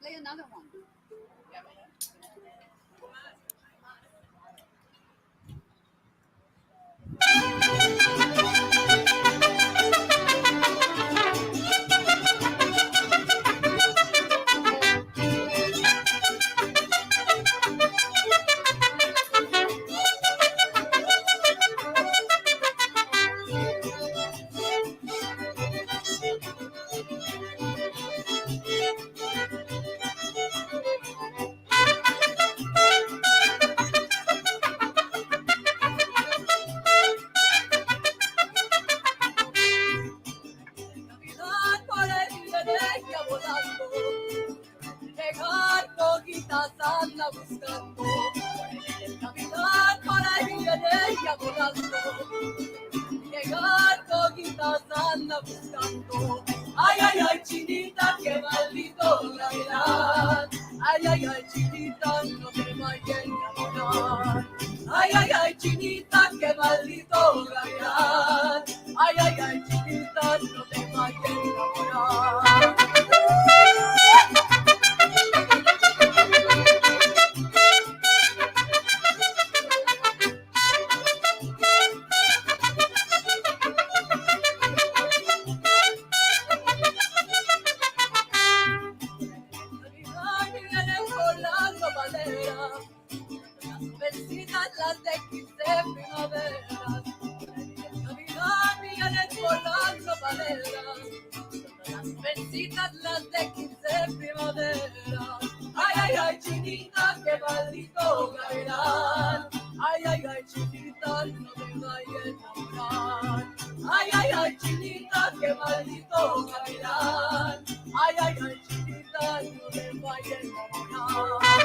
Play another one. Buscando, caminar por ahí viene ella volando, llegar coquitas anda buscando. Ay, ay, ay, chinita, qué maldito gravedad. Ay, ay, ay, chinita, no te vayas a enamorar. Ay, ay, ay, chinita, qué maldito gravedad. Ay, ay, ay, chinita, no te vayas a enamorar. Las de 15 primaveras, Navidad vienen volando paleras, las vencitas las de 15 primaveras. Ay, ay, ay, chinita, qué maldito caerán. Ay, ay, ay, chinita, no te vayas a enamorar. Ay, ay, ay, chinita, qué maldito caerán. Ay, ay, ay, chinita, no te vayas a enamorar.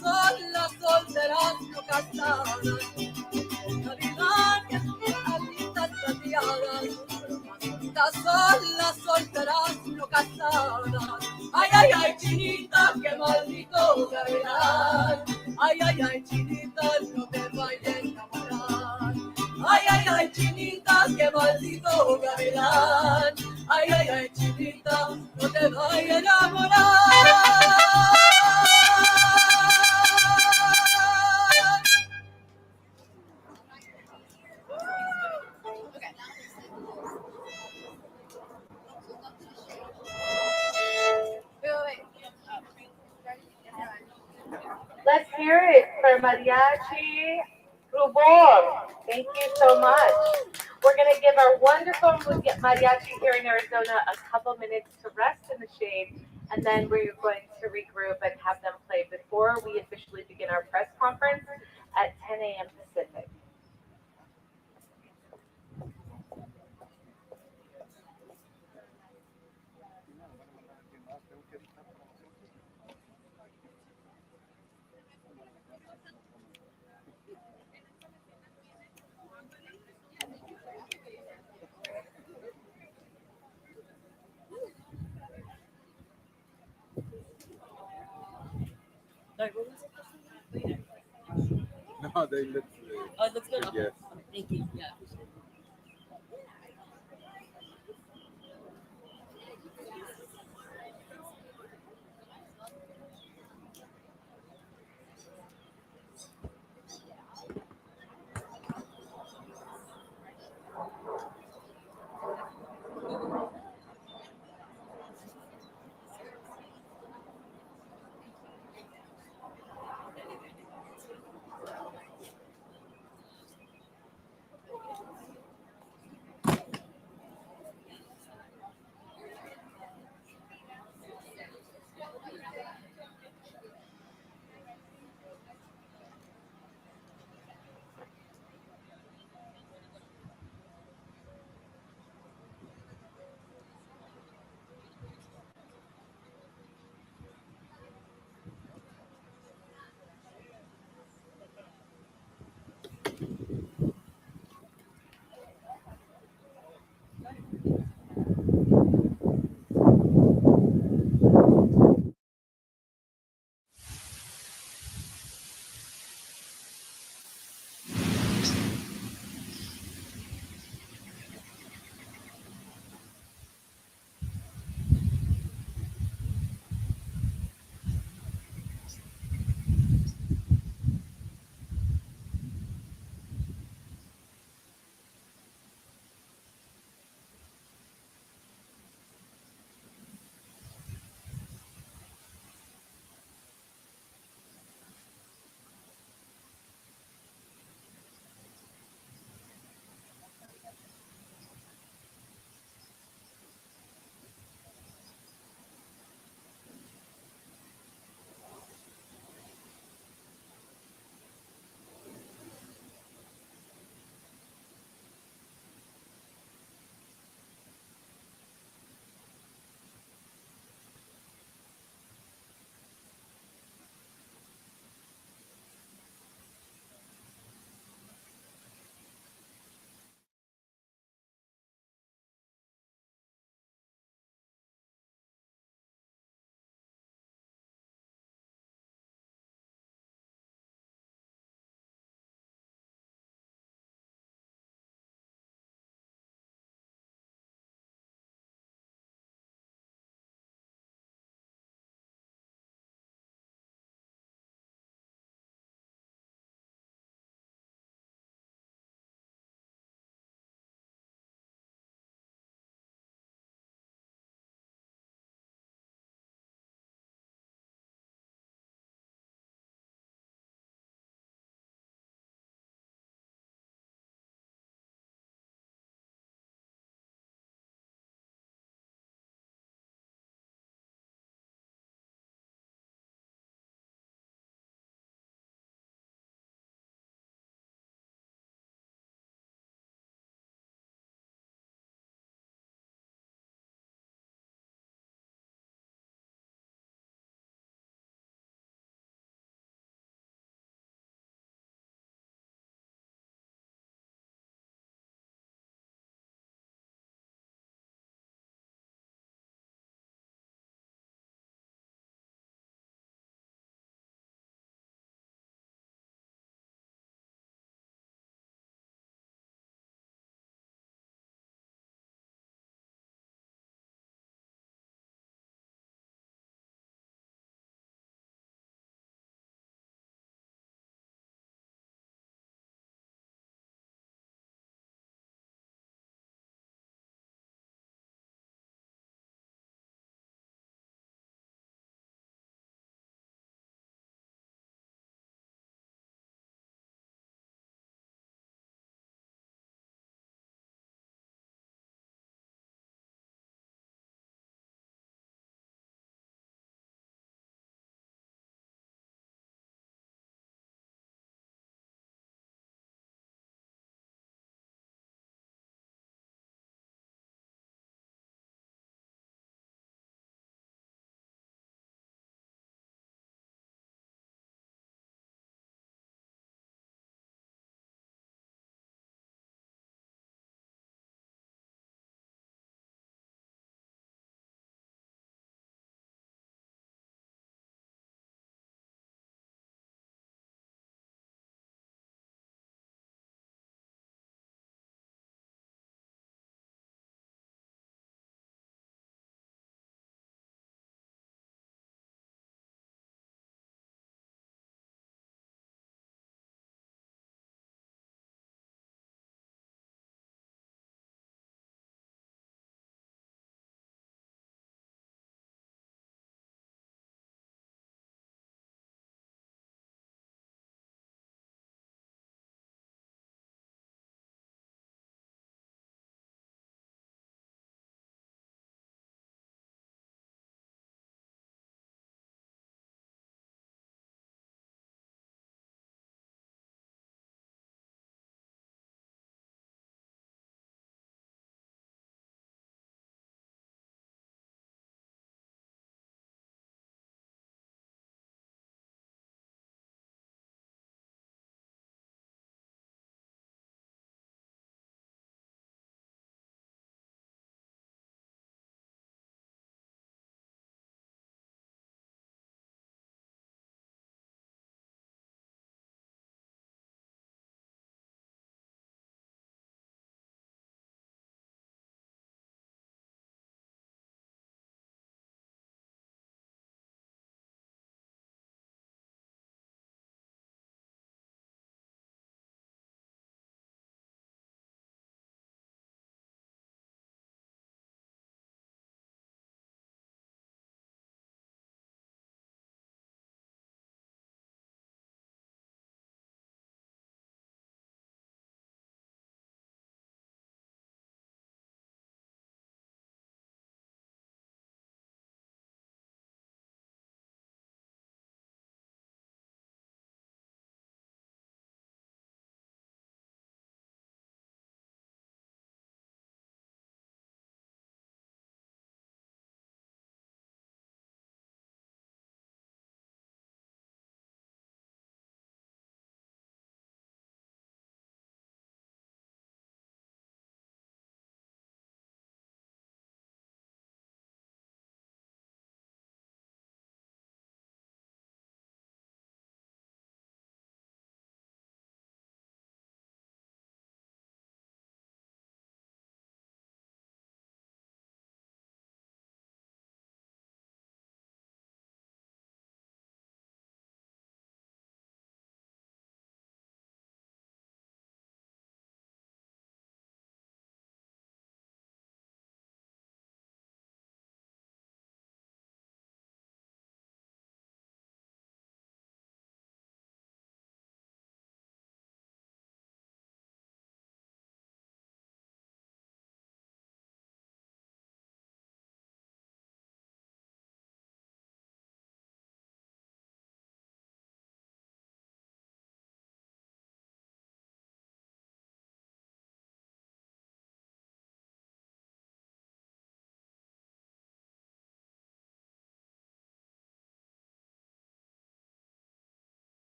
Son las solteras no casadas, Navidad que sus alitas plateadas. Estas son las solteras no casadas. Ay, ay, ay, chinita, qué maldito gavilán. Ay, ay, ay, chinita, no te vayas a enamorar. Ay, ay, ay, chinita, qué maldito gavilán. Ay, ay, ay, chinita, no te vayas a enamorar. Okay. Wait. Let's hear it for Mariachi Rubor. Thank you so much. We're going to give our wonderful mariachi here in Arizona a couple minutes to rest in the shade, and then we're going to regroup and have them play before we officially begin our press conference at 10 a.m. Pacific. Sorry, what was it? No, they look. Oh, it looks good. Okay. Yes. Thank you. Yeah.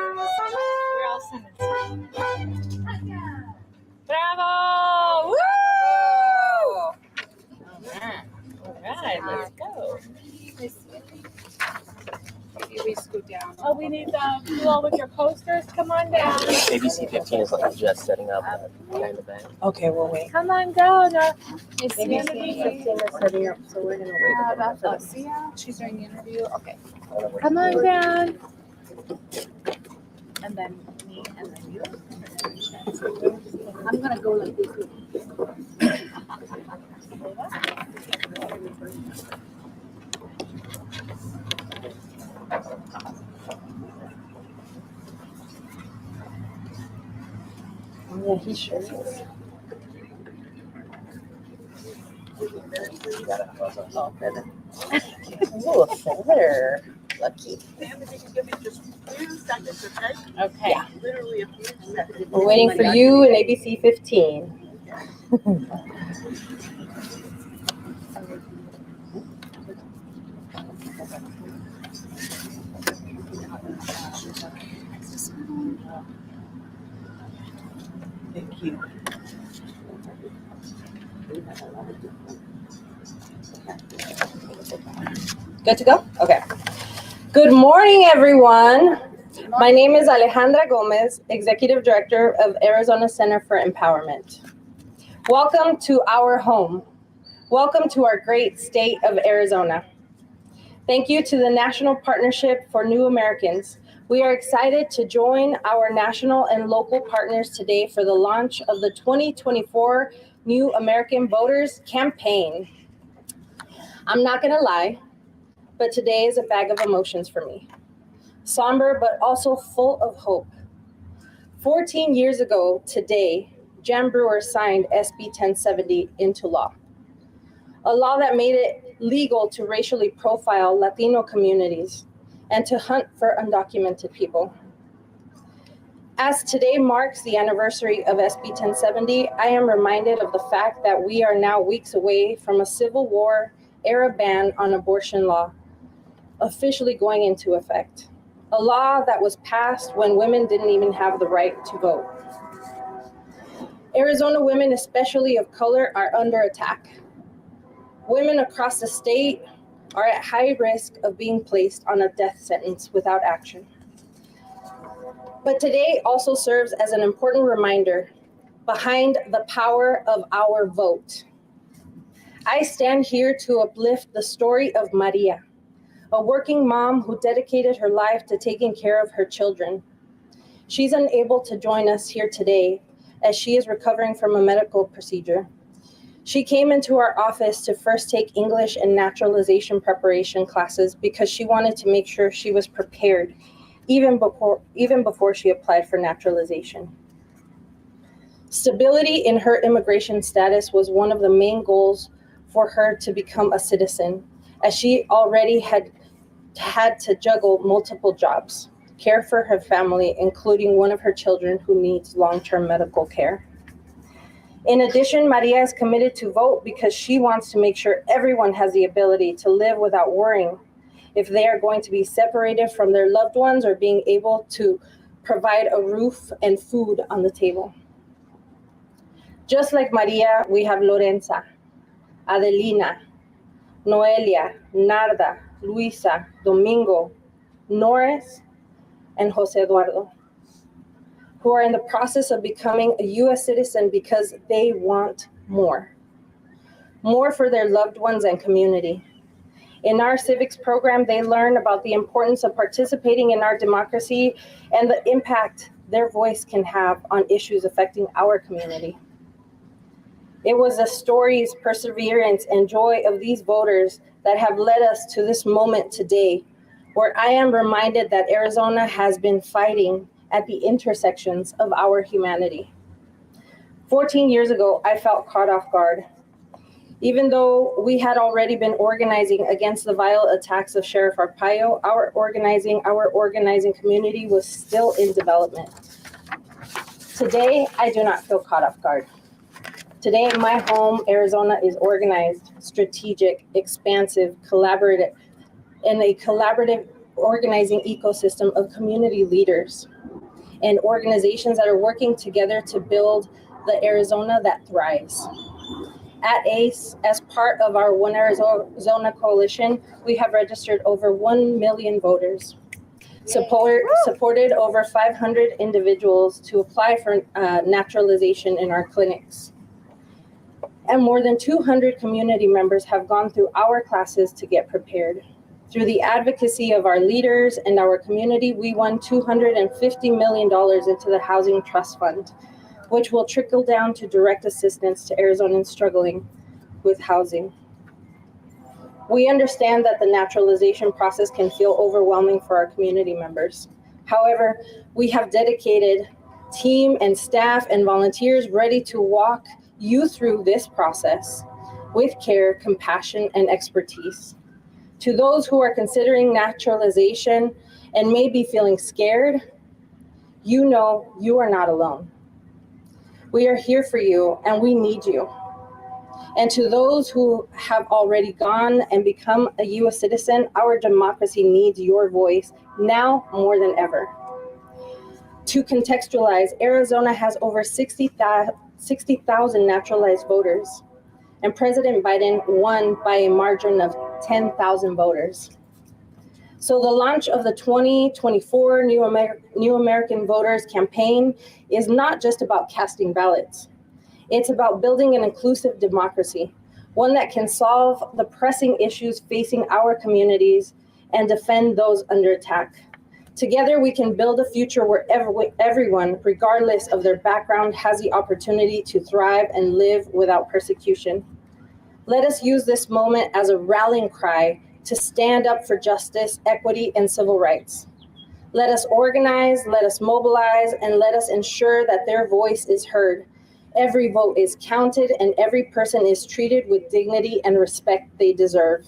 We're all singing. Bravo! Woo! All right, let's go. Maybe we scoot down. Oh, we need you all with your posters. Come on down. ABC 15 is like just setting up behind the bank. Okay, we'll wait. Come on down. Is ABC 15 is setting up, so we're gonna wait. that's us. Yeah, she's doing the interview. Okay. Come on down. And then me, and then you. I'm gonna go like this. Yeah, he sure is. Ooh, a feather. Lucky. Okay. Yeah. We're waiting for you in ABC 15. Thank you. Good to go? Okay. Good morning, everyone. My name is Alejandra Gomez, Executive Director of Arizona Center for Empowerment. Welcome to our home. Welcome to our great state of Arizona. Thank you to the National Partnership for New Americans. We are excited to join our national and local partners today for the launch of the 2024 New American Voters Campaign. I'm not gonna lie, but today is a bag of emotions for me. Somber, but also full of hope. 14 years ago today, Jan Brewer signed SB 1070 into law. A law that made it legal to racially profile Latino communities and to hunt for undocumented people. As today marks the anniversary of SB 1070, I am reminded of the fact that we are now weeks away from a Civil War era ban on abortion law officially going into effect. A law that was passed when women didn't even have the right to vote. Arizona women, especially of color, are under attack. Women across the state are at high risk of being placed on a death sentence without action. But today also serves as an important reminder behind the power of our vote. I stand here to uplift the story of Maria, a working mom who dedicated her life to taking care of her children. She's unable to join us here today as she is recovering from a medical procedure. She came into our office to first take English and naturalization preparation classes because she wanted to make sure she was prepared even before she applied for naturalization. Stability in her immigration status was one of the main goals for her to become a citizen, as she already had to juggle multiple jobs, care for her family, including one of her children who needs long-term medical care. In addition, Maria is committed to vote because she wants to make sure everyone has the ability to live without worrying if they are going to be separated from their loved ones or being able to provide a roof and food on the table. Just like Maria, we have Lorenza, Adelina, Noelia, Narda, Luisa, Domingo, Norris, and Jose Eduardo, who are in the process of becoming a U.S. citizen because they want more for their loved ones and community. In our civics program, they learn about the importance of participating in our democracy and the impact their voice can have on issues affecting our community. It was the stories, perseverance, and joy of these voters that have led us to this moment today, where I am reminded that Arizona has been fighting at the intersections of our humanity. 14 years ago, I felt caught off guard. Even though we had already been organizing against the vile attacks of Sheriff Arpaio, our organizing community was still in development. Today, I do not feel caught off guard. Today, my home, Arizona, is organized, strategic, expansive, collaborative, and a collaborative organizing ecosystem of community leaders and organizations that are working together to build the Arizona that thrives. At ACE, as part of our One Arizona coalition, we have registered over 1 million voters, supported over 500 individuals to apply for naturalization in our clinics. And more than 200 community members have gone through our classes to get prepared. Through the advocacy of our leaders and our community, we won $250 million into the Housing Trust Fund, which will trickle down to direct assistance to Arizonans struggling with housing. We understand that the naturalization process can feel overwhelming for our community members. However, we have dedicated team and staff and volunteers ready to walk you through this process with care, compassion, and expertise. To those who are considering naturalization and may be feeling scared, you know you are not alone. We are here for you and we need you. And to those who have already gone and become a U.S. citizen, our democracy needs your voice now more than ever. To contextualize, Arizona has over 60,000 naturalized voters, and President Biden won by a margin of 10,000 voters. So the launch of the 2024 New American Voters campaign is not just about casting ballots. It's about building an inclusive democracy, one that can solve the pressing issues facing our communities and defend those under attack. Together, we can build a future where everyone, regardless of their background, has the opportunity to thrive and live without persecution. Let us use this moment as a rallying cry to stand up for justice, equity, and civil rights. Let us organize, let us mobilize, and let us ensure that their voice is heard. Every vote is counted, and every person is treated with dignity and respect they deserve.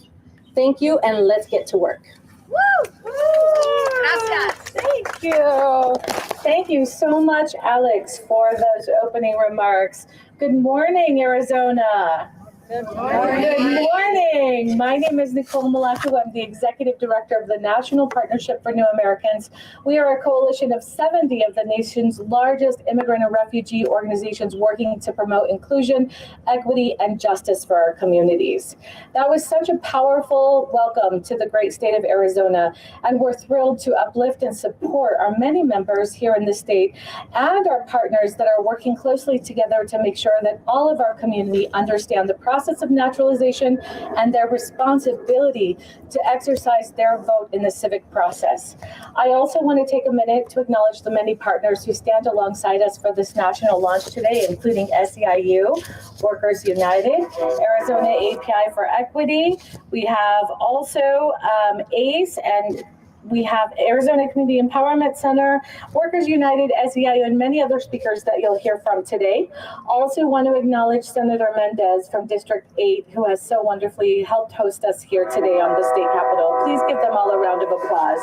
Thank you, and let's get to work. Woo! Gracias. Thank you. Thank you so much, Alex, for those opening remarks. Good morning, Arizona. Good Good morning. My name is Nicole Malacu. I'm the Executive Director of the National Partnership for New Americans. We are a coalition of 70 of the nation's largest immigrant and refugee organizations working to promote inclusion, equity, and justice for our communities. That was such a powerful welcome to the great state of Arizona, and we're thrilled to uplift and support our many members here in the state and our partners that are working closely together to make sure that all of our community understand the process of naturalization and their responsibility to exercise their vote in the civic process. I also want to take a minute to acknowledge the many partners who stand alongside us for this national launch today, including SEIU, Workers United, Arizona API for Equity. We have also ACE, and we have Arizona Community Empowerment Center, Workers United, SEIU, and many other speakers that you'll hear from today. Also want to acknowledge Senator Mendez from District 8, who has so wonderfully helped host us here today on the state capitol. Please give them all a round of applause.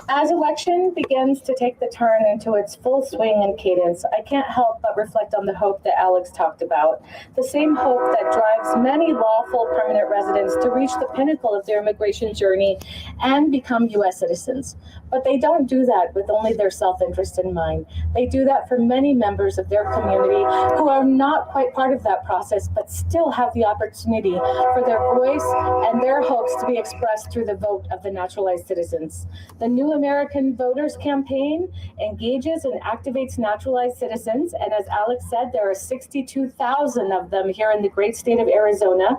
As election begins to take the turn into its full swing and cadence, I can't help but reflect on the hope that Alex talked about. The same hope that drives many lawful permanent residents to reach the pinnacle of their immigration journey and become U.S. citizens. But they don't do that with only their self-interest in mind. They do that for many members of their community who are not quite part of that process, but still have the opportunity for their voice and their hopes to be expressed through the vote of the naturalized citizens. The New American Voters Campaign engages and activates naturalized citizens, and as Alex said, there are 62,000 of them here in the great state of Arizona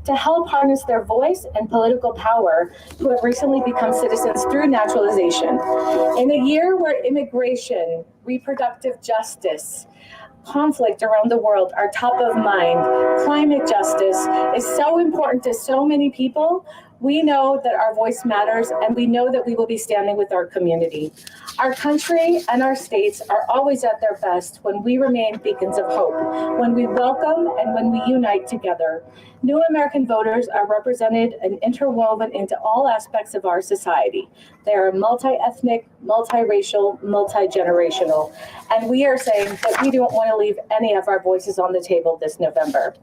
to help harness their voice and political power who have recently become citizens through naturalization. In a year where immigration, reproductive justice, conflict around the world are top of mind, climate justice is so important to so many people, we know that our voice matters, and we know that we will be standing with our community. Our country and our states are always at their best when we remain beacons of hope, when we welcome and when we unite together. New American voters are represented and interwoven into all aspects of our society. They are multi-ethnic, multiracial, multi-generational, and we are saying that we don't want to leave any of our voices on the table this November.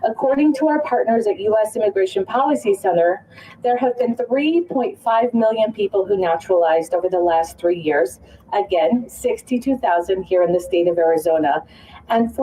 According to our partners at U.S. Immigration Policy Center, there have been 3.5 million people who naturalized over the last 3 years. Again, 62,000 here in the state of Arizona, and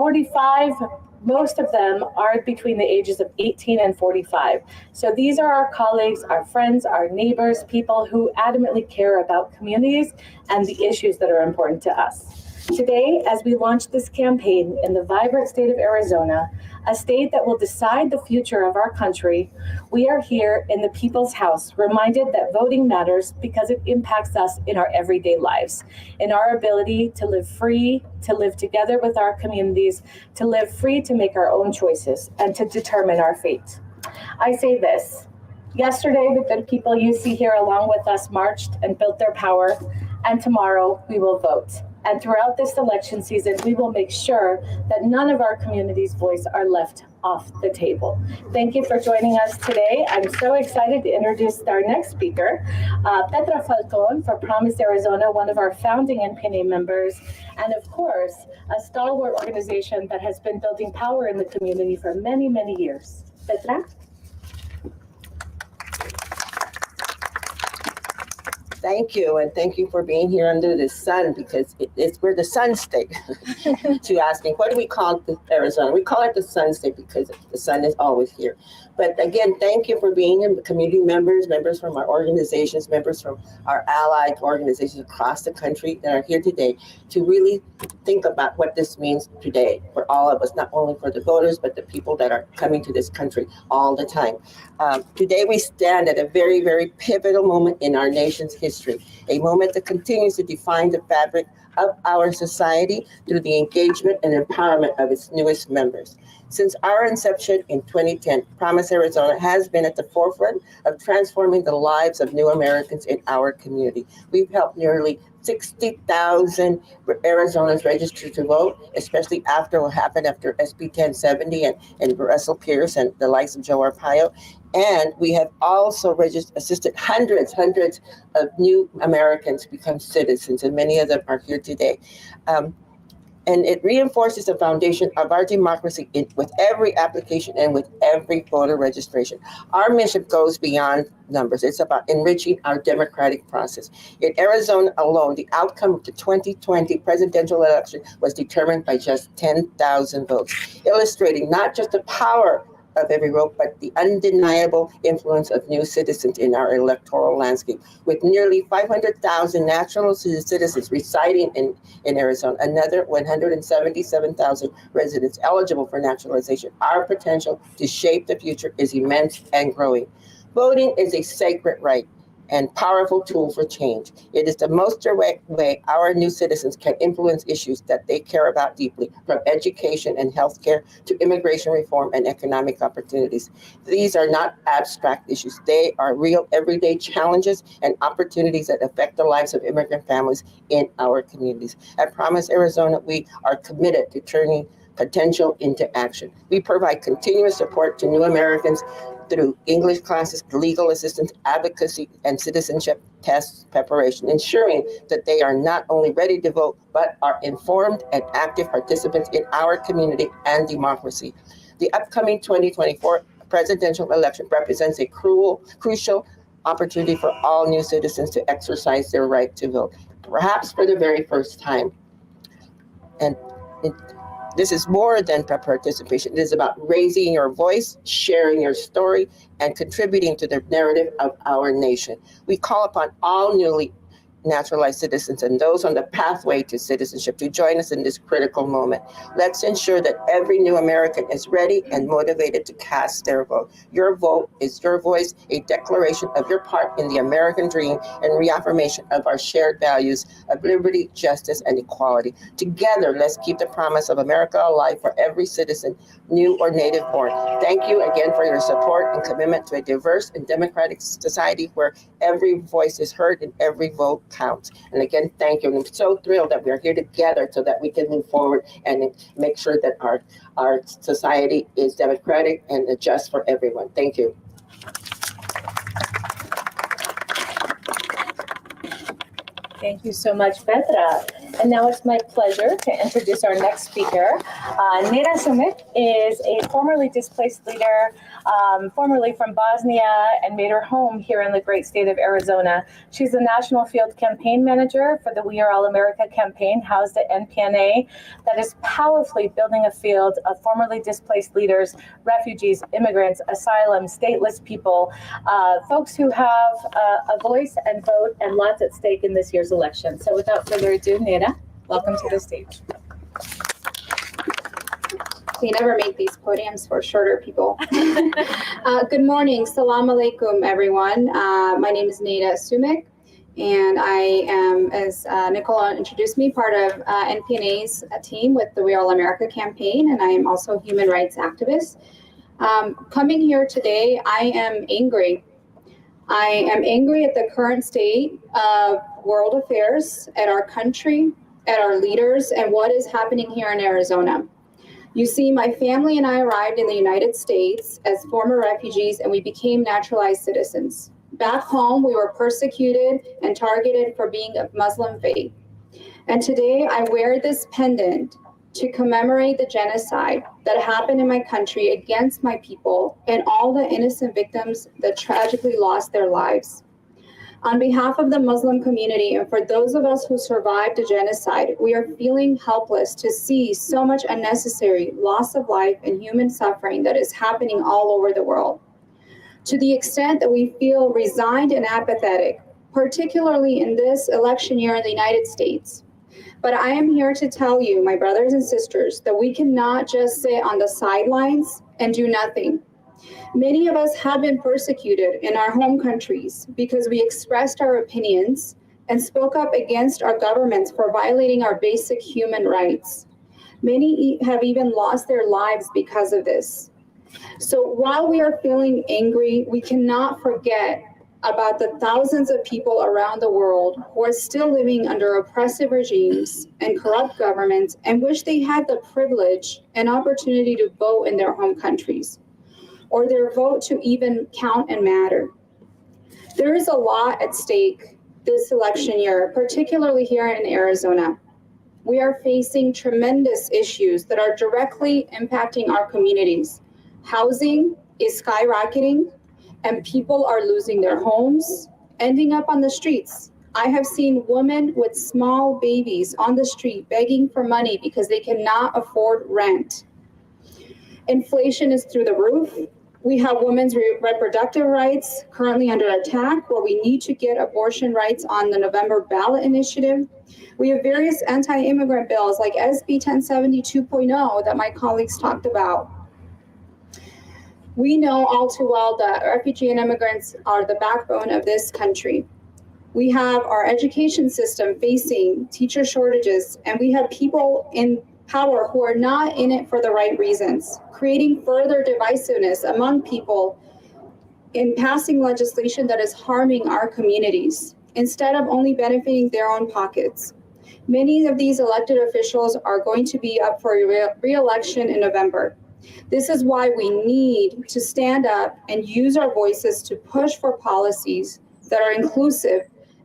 most of them are between the ages of 18 and 45. So these are our colleagues, our friends, our neighbors, people who adamantly care about communities and the issues that are important to us. Today, as we launch this campaign in the vibrant state of Arizona, a state that will decide the future of our country, we are here in the People's House, reminded that voting matters because it impacts us in our everyday lives, in our ability to live free, to live together with our communities, to live free to make our own choices, and to determine our fate. I say this. Yesterday, the good people you see here along with us marched and built their power, and tomorrow we will vote. And throughout this election season, we will make sure that none of our community's voice are left off the table. Thank you for joining us today. I'm so excited to introduce our next speaker, Petra Falcon for Promise Arizona, one of our founding NPNA members, and of course, a stalwart organization that has been building power in the community for many, many years. Petra? Thank you, and thank you for being here under the sun, because we're the sun state. To asking, what do we call Arizona? We call it the sun state because the sun is always here. But again, thank you for being here, community members, members from our organizations, members from our allied organizations across the country that are here today to really think about what this means today for all of us, not only for the voters, but the people that are coming to this country all the time. Today we stand at a very, very pivotal moment in our nation's history, a moment that continues to define the fabric of our society through the engagement and empowerment of its newest members. Since our inception in 2010, Promise Arizona has been at the forefront of transforming the lives of new Americans in our community. We've helped nearly 60,000 Arizonans register to vote, especially after what happened after SB 1070 and Russell Pierce and the likes of Joe Arpaio. And we have also assisted hundreds of new Americans become citizens, and many of them are here today. And it reinforces the foundation of our democracy with every application and with every voter registration. Our mission goes beyond numbers. It's about enriching our democratic process. In Arizona alone, the outcome of the 2020 presidential election was determined by just 10,000 votes, illustrating not just the power of every vote, but the undeniable influence of new citizens in our electoral landscape. With nearly 500,000 national citizens residing in Arizona, another 177,000 residents eligible for naturalization, our potential to shape the future is immense and growing. Voting is a sacred right and powerful tool for change. It is the most direct way our new citizens can influence issues that they care about deeply, from education and healthcare to immigration reform and economic opportunities. These are not abstract issues. They are real everyday challenges and opportunities that affect the lives of immigrant families in our communities. At Promise Arizona, we are committed to turning potential into action. We provide continuous support to new Americans through English classes, legal assistance, advocacy, and citizenship test preparation, ensuring that they are not only ready to vote, but are informed and active participants in our community and democracy. The upcoming 2024 presidential election represents a crucial opportunity for all new citizens to exercise their right to vote, perhaps for the very first time. And this is more than participation. It is about raising your voice, sharing your story, and contributing to the narrative of our nation. We call upon all newly naturalized citizens and those on the pathway to citizenship to join us in this critical moment. Let's ensure that every new American is ready and motivated to cast their vote. Your vote is your voice, a declaration of your part in the American dream and reaffirmation of our shared values of liberty, justice, and equality. Together, let's keep the promise of America alive for every citizen, new or native born. Thank you again for your support and commitment to a diverse and democratic society where every voice is heard and every vote counts. And again, thank you. And I'm so thrilled that we're here together so that we can move forward and make sure that our society is democratic and just for everyone. Thank you. Thank you so much, Petra. And now it's my pleasure to introduce our next speaker. Neda Sumic is a formerly displaced leader, formerly from Bosnia, and made her home here in the great state of Arizona. She's the National Field Campaign Manager for the We Are All America campaign, housed at NPNA, that is powerfully building a field of formerly displaced leaders, refugees, immigrants, asylum, stateless people, folks who have a voice and vote and lots at stake in this year's election. So without further ado, Neda, welcome to the stage. We never make these podiums for shorter people. Good morning. Salam alaikum, everyone. My name is Neda Sumic, and I am, as Nicole introduced me, part of NPNA's team with the We Are All America campaign, and I am also a human rights activist. Coming here today, I am angry. I am angry at the current state of world affairs, at our country, at our leaders, and what is happening here in Arizona. You see, my family and I arrived in the United States as former refugees, and we became naturalized citizens. Back home, we were persecuted and targeted for being of Muslim faith. And today, I wear this pendant to commemorate the genocide that happened in my country against my people and all the innocent victims that tragically lost their lives. On behalf of the Muslim community and for those of us who survived the genocide, we are feeling helpless to see so much unnecessary loss of life and human suffering that is happening all over the world. To the extent that we feel resigned and apathetic, particularly in this election year in the United States. But I am here to tell you, my brothers and sisters, that we cannot just sit on the sidelines and do nothing. Many of us have been persecuted in our home countries because we expressed our opinions and spoke up against our governments for violating our basic human rights. Many have even lost their lives because of this. So while we are feeling angry, we cannot forget about the thousands of people around the world who are still living under oppressive regimes and corrupt governments and wish they had the privilege and opportunity to vote in their home countries, or their vote to even count and matter. There is a lot at stake this election year, particularly here in Arizona. We are facing tremendous issues that are directly impacting our communities. Housing is skyrocketing, and people are losing their homes, ending up on the streets. I have seen women with small babies on the street begging for money because they cannot afford rent. Inflation is through the roof. We have women's reproductive rights currently under attack, where we need to get abortion rights on the November ballot initiative. We have various anti-immigrant bills like SB 1070 2.0 that my colleagues talked about. We know all too well that refugee and immigrants are the backbone of this country. We have our education system facing teacher shortages, and we have people in power who are not in it for the right reasons, creating further divisiveness among people in passing legislation that is harming our communities, instead of only benefiting their own pockets. Many of these elected officials are going to be up for re-election in November. This is why we need to stand up and use our voices to push for policies that are inclusive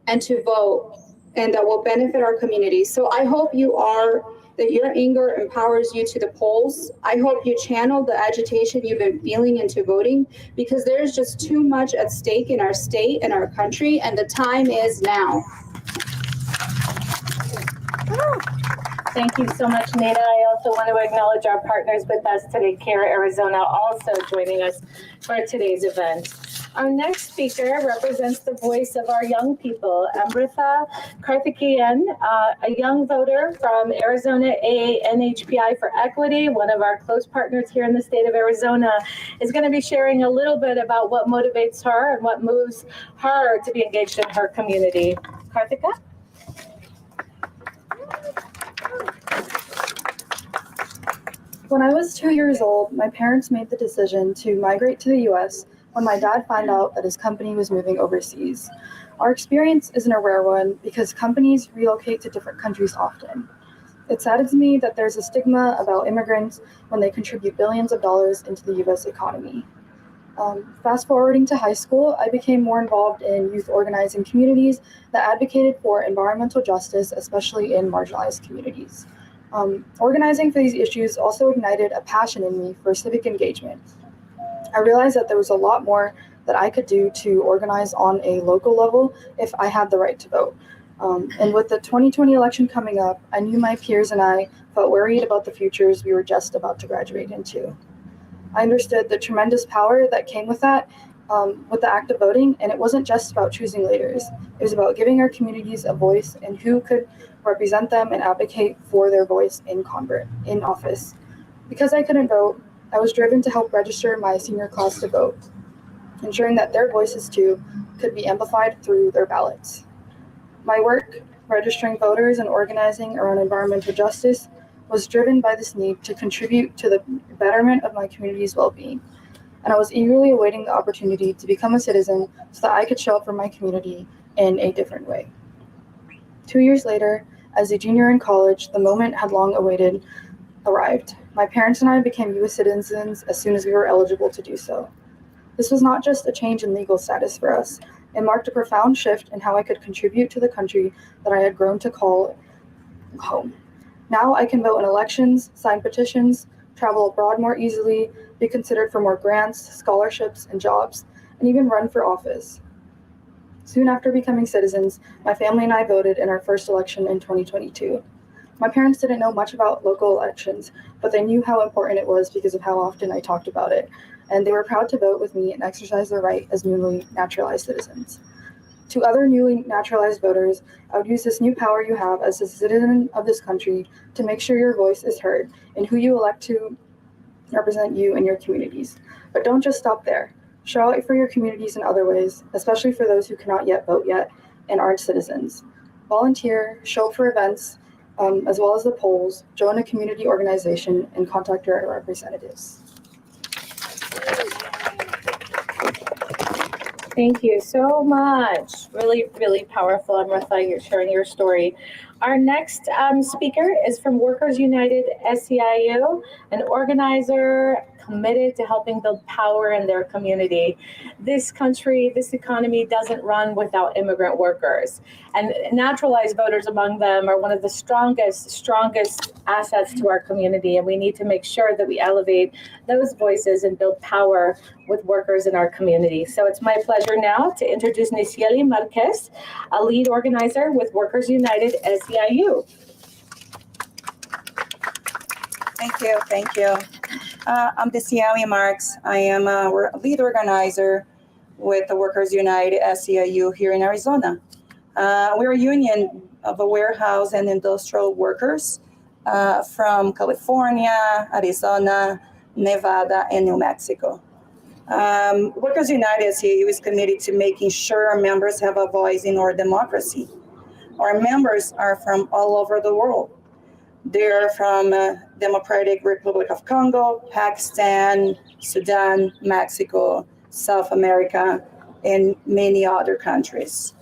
and to vote and that will benefit our communities. So I hope you are that your anger empowers you to the polls. I hope you channel the agitation you've been feeling into voting, because there's just too much at stake in our state and our country, and the time is now. Thank you so much, Neda. I also want to acknowledge our partners with us today, CARE Arizona, also joining us for today's event. Our next speaker represents the voice of our young people. Amritha Karthikeyan, a young voter from Arizona NHPI for Equity, one of our close partners here in the state of Arizona, is going to be sharing a little bit about what motivates her and what moves her to be engaged in her community. Karthika? When I was 2 years old, my parents made the decision to migrate to the US when my dad found out that his company was moving overseas. Our experience isn't a rare one because companies relocate to different countries often. It saddens me that there's a stigma about immigrants when they contribute billions of dollars into the US economy. Fast forwarding to high school, I became more involved in youth organizing communities that advocated for environmental justice, especially in marginalized communities. Organizing for these issues also ignited a passion in me for civic engagement. I realized that there was a lot more that I could do to organize on a local level if I had the right to vote. And with the 2020 election coming up, I knew my peers and I felt worried about the futures we were just about to graduate into. I understood the tremendous power that came with that, with the act of voting, and it wasn't just about choosing leaders. It was about giving our communities a voice and who could represent them and advocate for their voice in office. Because I couldn't vote, I was driven to help register my senior class to vote, ensuring that their voices too could be amplified through their ballots. My work registering voters and organizing around environmental justice was driven by this need to contribute to the betterment of my community's well-being. And I was eagerly awaiting the opportunity to become a citizen so that I could show up for my community in a different way. 2 years later, as a junior in college, the moment had long awaited arrived. My parents and I became U.S. citizens as soon as we were eligible to do so. This was not just a change in legal status for us. It marked a profound shift in how I could contribute to the country that I had grown to call home. Now I can vote in elections, sign petitions, travel abroad more easily, be considered for more grants, scholarships, and jobs, and even run for office. Soon after becoming citizens, my family and I voted in our first election in 2022. My parents didn't know much about local elections, but they knew how important it was because of how often I talked about it, and they were proud to vote with me and exercise their right as newly naturalized citizens. To other newly naturalized voters, I would use this new power you have as a citizen of this country to make sure your voice is heard and who you elect to represent you and your communities. But don't just stop there. Show out for your communities in other ways, especially for those who cannot yet vote yet and aren't citizens. Volunteer, show up for events, as well as the polls, join a community organization, and contact your representatives. Thank you so much. Really, really powerful, Amritha, you're sharing your story. Our next speaker is from Workers United SEIU, an organizer committed to helping build power in their community. This country, this economy doesn't run without immigrant workers. And naturalized voters among them are one of the strongest assets to our community. And we need to make sure that we elevate those voices and build power with workers in our community. So it's my pleasure now to introduce Nicieli Marquez, a lead organizer with Workers United SEIU. Thank you. I'm Nicieli Marks. I am a lead organizer with the Workers United SEIU here in Arizona. We're a union of warehouse and industrial workers from California, Arizona, Nevada, and New Mexico. Workers United SEIU is committed to making sure our members have a voice in our democracy. Our members are from all over the world. They're from Democratic Republic of Congo, Pakistan, Sudan, Mexico, South America, and many other countries.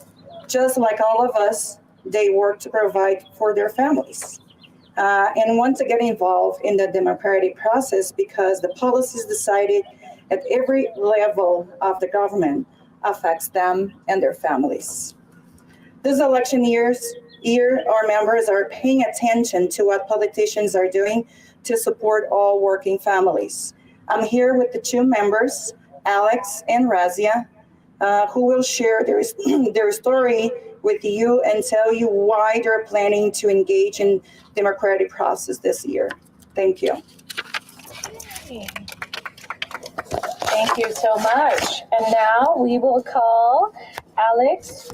Just like all of us, they work to provide for their families and want to get involved in the democratic process because the policies decided at every level of the government affects them and their families. This election years, year, our members are paying attention to what politicians are doing to support all working families. I'm here with the two members, Alex and Razia, who will share their story with you and tell you why they're planning to engage in democratic process this year. Thank you. Thank you so much. And now we will call Alex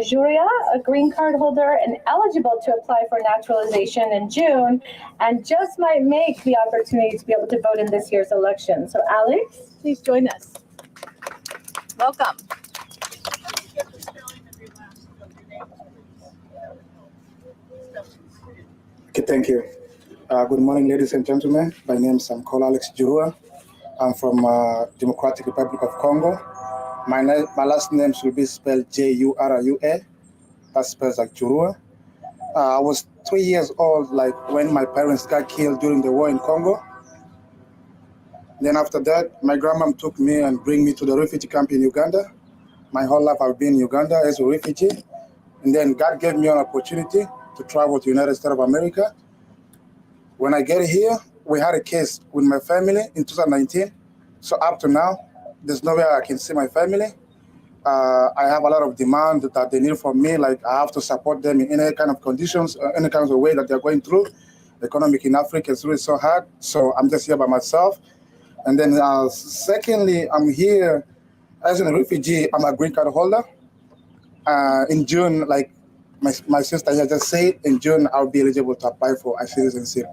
Juria, a green card holder and eligible to apply for naturalization in June, and just might make the opportunity to be able to vote in this year's election. So Alex, please join us. Welcome. Okay, thank you. Good morning, ladies and gentlemen. My name is Alex Jurua. I'm from Democratic Republic of Congo. My last name should be spelled Jurua. That spells like Jurua. I was 3 years old, like when my parents got killed during the war in Congo. Then after that, my grandmom took me and bring me to the refugee camp in Uganda. My whole life I've been in Uganda as a refugee. And then God gave me an opportunity to travel to the United States of America. When I get here, we had a case with my family in 2019. So up to now, there's no way I can see my family. I have a lot of demand that they need from me, like I have to support them in any kind of conditions, any kind of way that they're going through. The economic in Africa is really so hard, so I'm just here by myself. And then secondly, I'm here as a refugee. I'm a green card holder. In June, like my sister here just said, in June I'll be eligible to apply for a citizenship.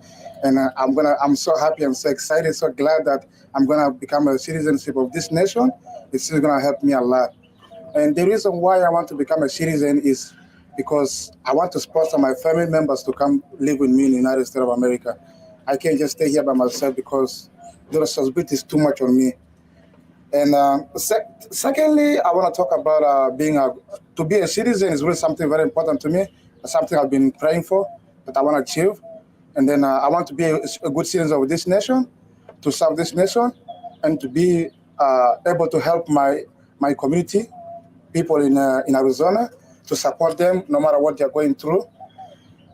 And I'm so happy, I'm so excited, so glad that I'm gonna become a citizenship of this nation. It's really gonna help me a lot. And the reason why I want to become a citizen is because I want to sponsor my family members to come live with me in the United States of America. I can't just stay here by myself because the responsibility is too much on me. And secondly, I want to talk about to be a citizen is really something very important to me, something I've been praying for, that I want to achieve. And then I want to be a good citizen of this nation, to serve this nation, and to be able to help my community, people in Arizona, to support them no matter what they're going through.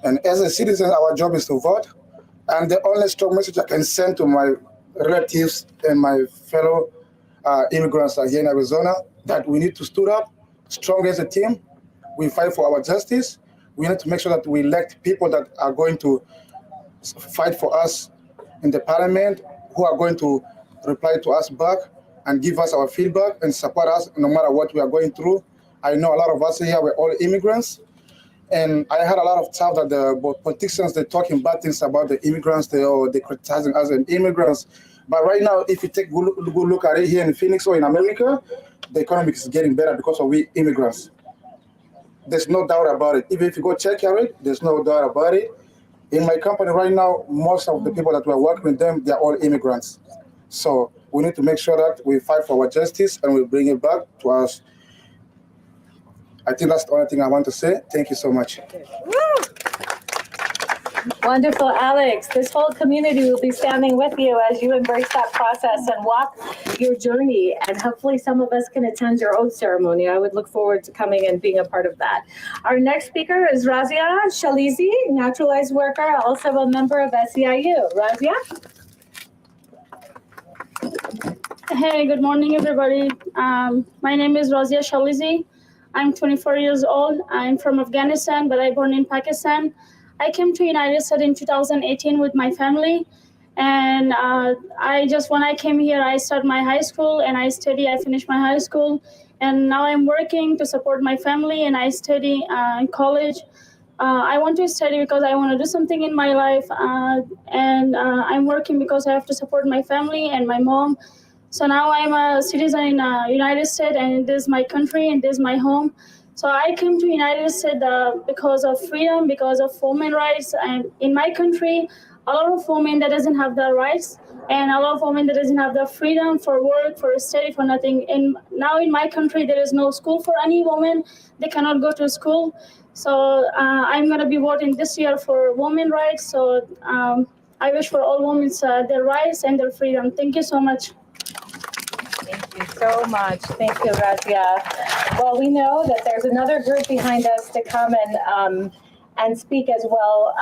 And as a citizen, our job is to vote. And the only strong message I can send to my relatives and my fellow immigrants here in Arizona, that we need to stood up strong as a team. We fight for our justice. We need to make sure that we elect people that are going to fight for us in the parliament, who are going to reply to us back and give us our feedback and support us no matter what we are going through. I know a lot of us here, we're all immigrants. And I had a lot of talk that the politicians, they're talking bad things about the immigrants, they're criticizing us as immigrants. But right now, if you take a good look at it here in Phoenix or in America, the economy is getting better because of we immigrants. There's no doubt about it. Even if you go check it, there's no doubt about it. In my company right now, most of the people that we're working with them, they're all immigrants. So we need to make sure that we fight for our justice and we bring it back to us. I think that's the only thing I want to say. Thank you so much. Wonderful, Alex. This whole community will be standing with you as you embrace that process and walk your journey. And hopefully some of us can attend your oath ceremony. I would look forward to coming and being a part of that. Our next speaker is Razia Shalizi, naturalized worker, also a member of SEIU. Razia? Hey, good morning, everybody. My name is Razia Shalizi. I'm 24 years old. I'm from Afghanistan, but I born in Pakistan. I came to United States in 2018 with my family. And when I came here, I started my high school and I finished my high school. And now I'm working to support my family and I study in college. I want to study because I want to do something in my life. And I'm working because I have to support my family and my mom. So now I'm a citizen in United States and this is my country and this is my home. So I came to United States because of freedom, because of women's rights. And in my country, a lot of women that doesn't have the rights and a lot of women that doesn't have the freedom for work, for study, for nothing. And now in my country, there is no school for any woman. They cannot go to school. So I'm going to be voting this year for women's rights. So I wish for all women their rights and their freedom. Thank you so much. Thank you so much. Thank you, Razia. Well, we know that there's another group behind us to come and and speak as well.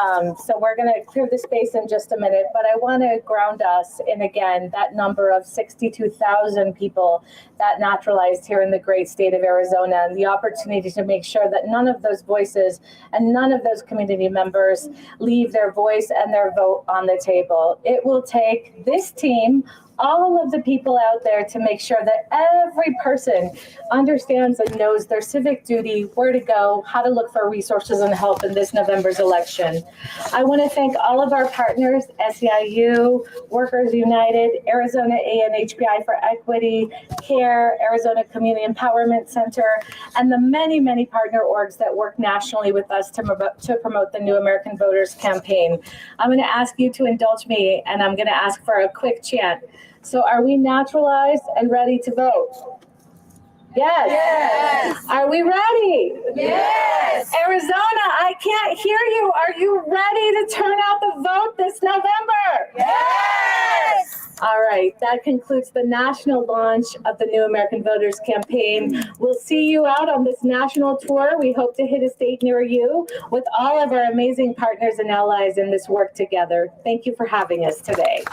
So we're going to clear the space in just a minute, but I want to ground us in, again, that number of 62,000 people that naturalized here in the great state of Arizona, and the opportunity to make sure that none of those voices and none of those community members leave their voice and their vote on the table. It will take this team, all of the people out there, to make sure that every person understands and knows their civic duty, where to go, how to look for resources and help in this November's election. I want to thank all of our partners, SEIU, Workers United, Arizona ANHPI for Equity, CARE, Arizona Community Empowerment Center, and the many, many partner orgs that work nationally with us to promote the New American Voters campaign. I'm going to ask you to indulge me, and I'm going to ask for a quick chant. So are we naturalized and ready to vote? Yes. Yes. Are we ready? Yes. Arizona, I can't hear you. Are you ready to turn out the vote this November? Yes. All right, that concludes the national launch of the New American Voters campaign. We'll see you out on this national tour. We hope to hit a state near you with all of our amazing partners and allies in this work together. Thank you for having us today.